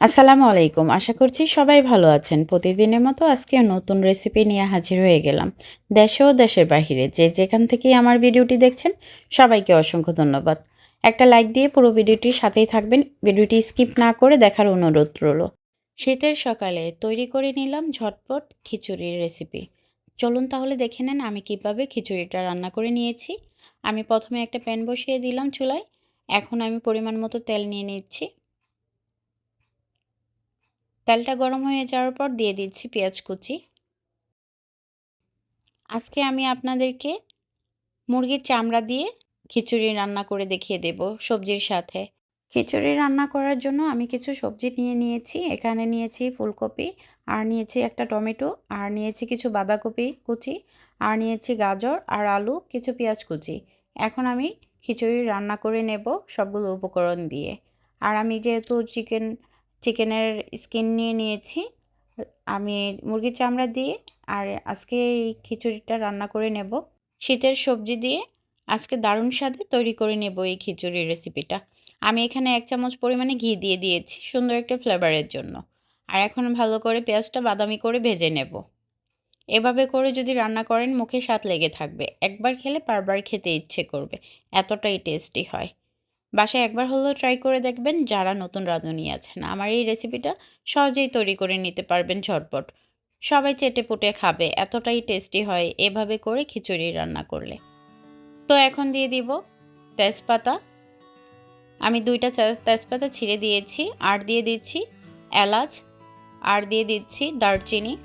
আসসালামু আলাইকুম। আশা করছি সবাই ভালো আছেন। প্রতিদিনের মতো আজকেও নতুন রেসিপি নিয়ে হাজির হয়ে গেলাম। দেশে ও দেশের বাহিরে যে যেখান থেকেই আমার ভিডিওটি দেখছেন সবাইকে অসংখ্য ধন্যবাদ। একটা লাইক দিয়ে পুরো ভিডিওটির সাথেই থাকবেন। ভিডিওটি স্কিপ না করে দেখার অনুরোধ রইল। শীতের সকালে তৈরি করে নিলাম ঝটপট খিচুড়ির রেসিপি। চলুন তাহলে দেখে নেন আমি কিভাবে খিচুড়িটা রান্না করে নিয়েছি। আমি প্রথমে একটা প্যান বসিয়ে দিলাম চুলায়। এখন আমি পরিমাণ মতো তেল নিয়ে নিচ্ছি। তেলটা গরম হয়ে যাওয়ার পর দিয়ে দিচ্ছি পেঁয়াজ কুচি। আজকে আমি আপনাদেরকে মুরগির চামড়া দিয়ে খিচুড়ি রান্না করে দেখিয়ে দেব সবজির সাথে। খিচুড়ি রান্না করার জন্য আমি কিছু সবজি নিয়ে নিয়েছি। এখানে নিয়েছি ফুলকপি, আর নিয়েছি একটা টমেটো, আর নিয়েছি কিছু বাঁধাকপি কুচি, আর নিয়েছি গাজর আর আলু, কিছু পেঁয়াজ কুচি। এখন আমি খিচুড়ি রান্না করে নেব সবগুলো উপকরণ দিয়ে। আর আমি যেহেতু চিকেনের স্কিন নিয়ে নিয়েছি, আমি মুরগির চামড়া দিয়ে আর আজকে এই খিচুড়িটা রান্না করে নেব। শীতের সবজি দিয়ে আজকে দারুণ স্বাদে তৈরি করে নেব এই খিচুড়ির রেসিপিটা। আমি এখানে 1 চামচ পরিমাণে ঘি দিয়ে দিয়েছি সুন্দর একটা ফ্লেভারের জন্য। আর এখন ভালো করে পেঁয়াজটা বাদামি করে ভেজে নেব। এভাবে করে যদি রান্না করেন মুখে স্বাদ লেগে থাকবে। একবার খেলে বারবার খেতে ইচ্ছে করবে। এতটাই টেস্টি হয়। বাসায় একবার হলেও ট্রাই করে দেখবেন যারা নতুন রাঁধুনি আছেন। আমার এই রেসিপিটা সহজেই তৈরি করে নিতে পারবেন ঝটপট। সবাই চেটেপুটে খাবে, এতটাই টেস্টি হয় এভাবে করে খিচুড়ি রান্না করলে। তো এখন দিয়ে দিব তেজপাতা। আমি 2টা তেজপাতা ছিঁড়ে দিয়েছি। আর দিয়ে দিচ্ছি এলাচ, আর দিয়ে দিচ্ছি দারচিনি।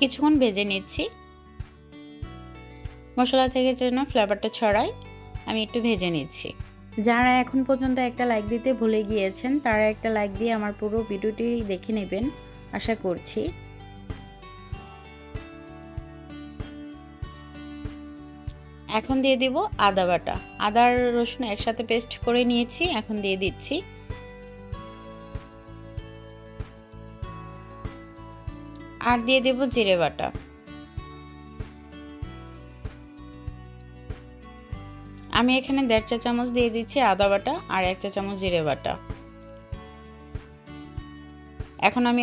কিছুক্ষণ ভেজে নিচ্ছি। মশলা থেকে যেন ফ্লেভারটা ছড়ায় আমি একটু ভেজে নিচ্ছি। যারা এখন পর্যন্ত একটা লাইক দিতে ভুলে গিয়েছেন তারা একটা লাইক দিয়ে আমার পুরো ভিডিওটি দেখে নেবেন আশা করছি। এখন দিয়ে দিব আদা বাটা। আদা আর রসুন একসাথে পেস্ট করে নিয়েছি, এখন দিয়ে দিচ্ছি। আর দিয়ে দেব জিরে বাটা। আমি এখানে 1.5 চা চামচ দিয়ে দিচ্ছি আদা বাটা আর 1 চা চামচ জিরে বাটা। এখন আমি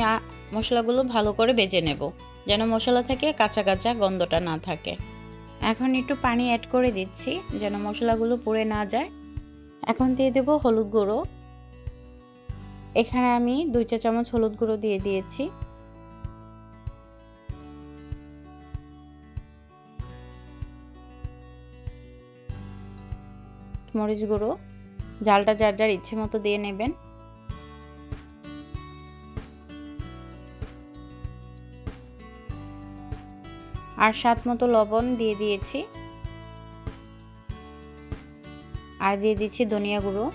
মশলাগুলো ভালো করে ভেজে নেব যেন মশলা থেকে কাঁচা কাঁচা গন্ধটা না থাকে। এখন একটু পানি অ্যাড করে দিচ্ছি যেন মশলাগুলো পুড়ে না যায়। এখন দিয়ে দেব হলুদ গুঁড়ো। এখানে আমি 2 চা চামচ হলুদ গুঁড়ো দিয়ে দিয়েছি। মরিচ গুঁড়ো, ঝালটা যার যার ইচ্ছে মতো দিয়ে নেবেন। আর স্বাদ মতো লবণ দিয়ে দিয়েছি। আর দিয়ে দিচ্ছি ধনিয়া গুঁড়ো।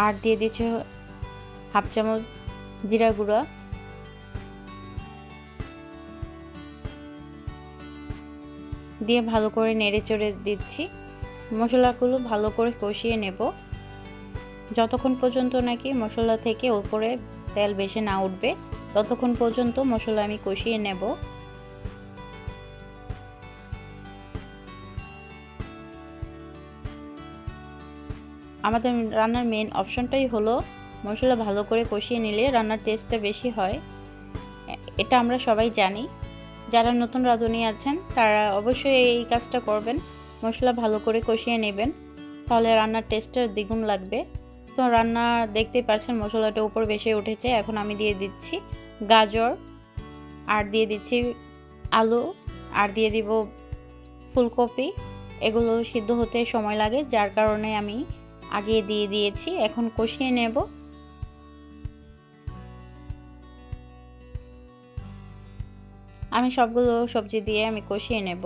আর দিয়ে দিচ্ছি 1/2 চামচ জিরা গুঁড়া। দিয়ে ভালো করে নেড়ে চেড়ে দিচ্ছি। মশলাগুলো ভালো করে কষিয়ে নেব যতক্ষণ পর্যন্ত নাকি মশলা থেকে উপরে তেল বেশি না উঠবে, ততক্ষণ পর্যন্ত মশলা আমি কষিয়ে নেব। আমাদের রান্নার মেন অপশনটাই হলো মশলা ভালো করে কষিয়ে নিলে রান্নার টেস্টটা বেশি হয়। এটা আমরা সবাই জানি। যারা নতুন রাঁধুনি আছেন তারা অবশ্যই এই কাজটা করবেন। মশলা ভালো করে কষিয়ে নেবেন, তাহলে রান্নার টেস্টটা দ্বিগুণ লাগবে। তো রান্না দেখতেই পাচ্ছেন মশলাটা উপর বেশি উঠেছে। এখন আমি দিয়ে দিচ্ছি গাজর, আর দিয়ে দিচ্ছি আলু, আর দিয়ে দিব ফুলকপি। এগুলো সিদ্ধ হতে সময় লাগে যার কারণে আমি আগে দিয়ে দিয়েছি। এখন কষিয়ে নেব। আমি সবগুলো সবজি দিয়ে আমি কষিয়ে নেব।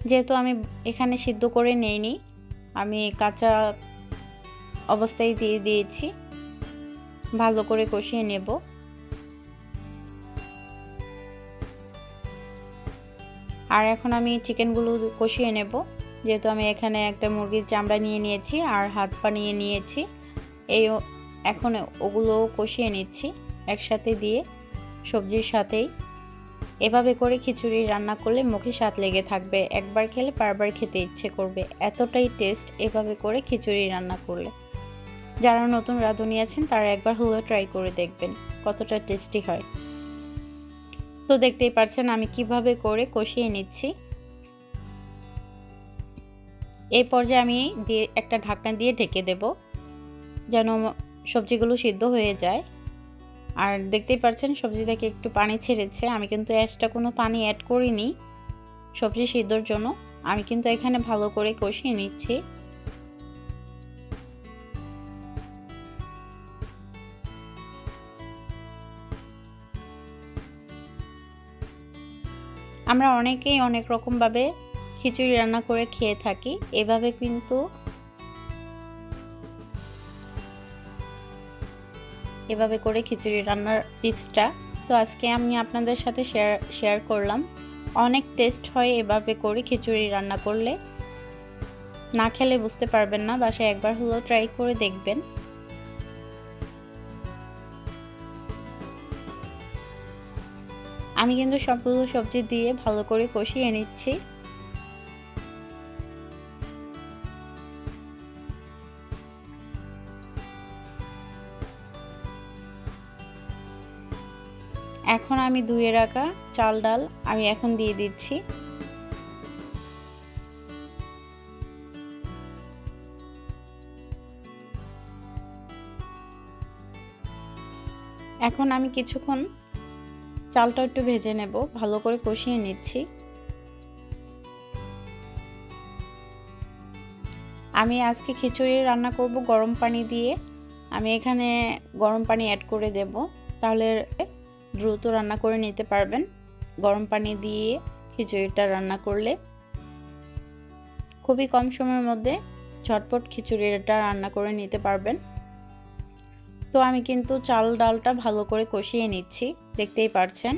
যেহেতু আমি এখানে সিদ্ধ করে নেইনি, আমি কাঁচা অবস্থায় দিয়ে দিয়েছি। ভালো করে কষিয়ে নেব। আর এখন আমি চিকেনগুলো কষিয়ে নেব। যেহেতু আমি এখানে একটা মুরগির চামড়া নিয়ে নিয়েছি আর হাত পা নিয়ে নিয়েছি। এখন ওগুলো কষিয়ে নিচ্ছি একসাথে দিয়ে সবজির সাথেই। এভাবে করে খিচুড়ি রান্না করলে মুখে স্বাদ লেগে থাকবে, একবার খেলে বারবার খেতে ইচ্ছে করবে, এতটাই টেস্ট এভাবে করে খিচুড়ি রান্না করলে। যারা নতুন রাঁধুনি আছেন তারা একবার হলেও ট্রাই করে দেখবেন কতটা টেস্টি হয়। তো দেখতেই পারছেন আমি কিভাবে করে কষিয়ে নিচ্ছি। এই পর্যায়ে আমি একটা ঢাকনা দিয়ে ঢেকে দেব যেন সবজিগুলো সিদ্ধ হয়ে যায়। আর দেখতেই পাচ্ছেন সবজি থেকে একটু পানি ছেড়েছে, আমি কিন্তু এক্সট্রা কোনো পানি অ্যাড করিনি সবজি সিদ্ধর জন্য। আমি কিন্তু এখানে ভালো করে কষিয়ে নিচ্ছি। আমরা অনেকেই অনেক রকমভাবে খিচুড়ি রান্না করে খেয়ে থাকি, এভাবে কিন্তু এভাবে করে খিচুড়ি রান্নার টিপসটা তো আজকে আমি আপনাদের সাথে শেয়ার করলাম। অনেক টেস্ট হয় এভাবে করে খিচুড়ি রান্না করলে, না খেলে বুঝতে পারবেন না, বাসায় একবার হলেও ট্রাই করে দেখবেন। আমি কিন্তু সবগুলো সবজি দিয়ে ভালো করে কষিয়ে নিচ্ছি। এখন আমি ধুয়ে রাখা চাল ডাল আমি এখন দিয়ে দিচ্ছি। এখন আমি কিছুক্ষণ চালটা একটু ভেজে নেব, ভালো করে কষিয়ে নিচ্ছি। আমি আজকে খিচুড়ি রান্না করব গরম পানি দিয়ে। আমি এখানে গরম পানি অ্যাড করে দেব, তাহলে দ্রুত রান্না করে নিতে পারবেন। গরম পানি দিয়ে খিচুড়িটা রান্না করলে খুবই কম সময়ের মধ্যে ঝটপট খিচুড়িটা রান্না করে নিতে পারবেন। তো আমি কিন্তু চাল ডালটা ভালো করে কষিয়ে নিচ্ছি, দেখতেই পারছেন।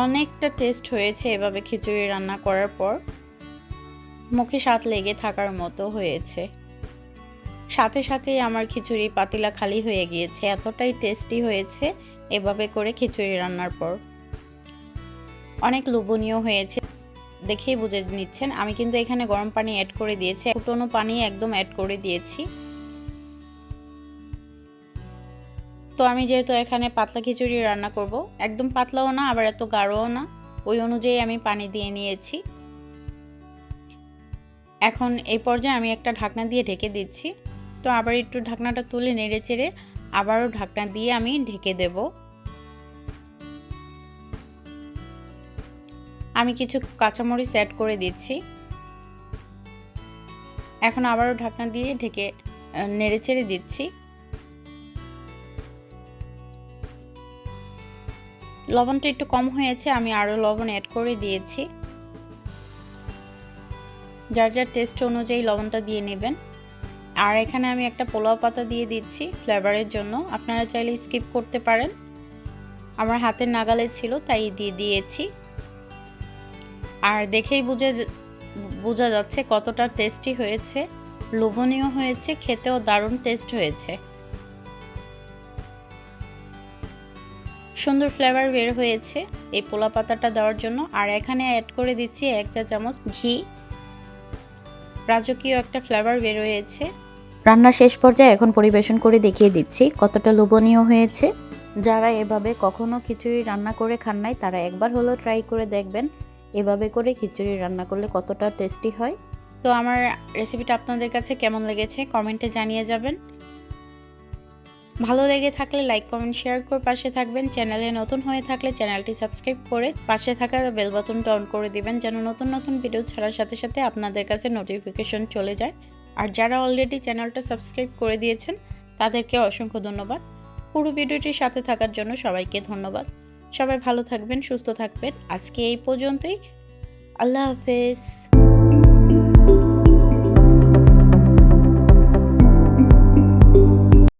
অনেকটা টেস্ট হয়েছে এভাবে খিচুড়ি রান্না করার পর, মুখে স্বাদ লেগে থাকার মতো হয়েছে। সাথে সাথেই আমার খিচুড়ি পাতিলা খালি হয়ে গিয়েছে, এতটাই টেস্টি হয়েছে এভাবে করে খিচুড়ি রান্নার পর। অনেক লোভনীয় হয়েছে, দেখেই বুঝে নিচ্ছেন। আমি কিন্তু এখানে গরম পানি অ্যাড করে দিয়েছি, ফুটানো পানি একদম অ্যাড করে দিয়েছি। তো আমি যেহেতু এখানে পাতলা খিচুড়ি রান্না করব, একদম পাতলাও না আবার এত গাঢ়ও না, ওই অনুযায়ী আমি পানি দিয়ে নিয়েছি। এখন এই পর্যায়ে আমি একটা ঢাকনা দিয়ে ঢেকে দিচ্ছি। তো আবার একটু ঢাকনাটা তুলে নেড়ে চেড়ে আবারও ঢাকনা দিয়ে আমি ঢেকে দেব। আমি কিছু কাঁচামরিচ অ্যাড করে দিচ্ছি। এখন আবারও ঢাকনা দিয়ে ঢেকে নেড়ে চেড়ে দিচ্ছি। লবণটা একটু কম হয়েছে, আমি আরও লবণ অ্যাড করে দিয়েছি। যার যার টেস্ট অনুযায়ী লবণটা দিয়ে নেবেন। আর এখানে আমি একটা পোলাও পাতা দিয়ে দিচ্ছি ফ্লেভারের জন্য, আপনারা চাইলে স্কিপ করতে পারেন, আমার হাতের নাগালে ছিল তাই দিয়ে দিয়েছি। আর দেখেই বোঝা যাচ্ছে কতটা টেস্টি হয়েছে, লোভনীয় হয়েছে, খেতেও দারুণ টেস্ট হয়েছে, সুন্দর ফ্লেভার বের হয়েছে এই পোলা পাতাটা দেওয়ার জন্য। আর এখানে অ্যাড করে দিচ্ছি 1 চা চামচ ঘি, রাজকীয় একটা ফ্লেভার বের হয়েছে। রান্না শেষ পর্যায়ে এখন পরিবেশন করে দেখিয়ে দিচ্ছি কতটা লোভনীয় হয়েছে। যারা এভাবে কখনো খিচুড়ি রান্না করে খান নাই তারা একবার হলেও ট্রাই করে দেখবেন এভাবে করে খিচুড়ি রান্না করলে কতটা টেস্টি হয়। তো আমার রেসিপিটা আপনাদের কাছে কেমন লেগেছে কমেন্টে জানিয়ে যাবেন। ভালো লেগে থাকলে লাইক কমেন্ট শেয়ার করে পাশে থাকবেন। চ্যানেলে নতুন হয়ে থাকলে চ্যানেলটি সাবস্ক্রাইব করে পাশে থাকা বেল বাটনটা অন করে দিবেন, যেন নতুন নতুন ভিডিও ছাড়ার সাথে সাথে আপনাদের কাছে নোটিফিকেশন চলে যায়। আর যারা অলরেডি চ্যানেলটা সাবস্ক্রাইব করে দিয়েছেন তাদেরকে অসংখ্য ধন্যবাদ। পুরো ভিডিওটির সাথে থাকার জন্য সবাইকে ধন্যবাদ। সবাই ভালো থাকবেন, সুস্থ থাকবেন। আজকে এই পর্যন্তই। আল্লাহ হাফেজ।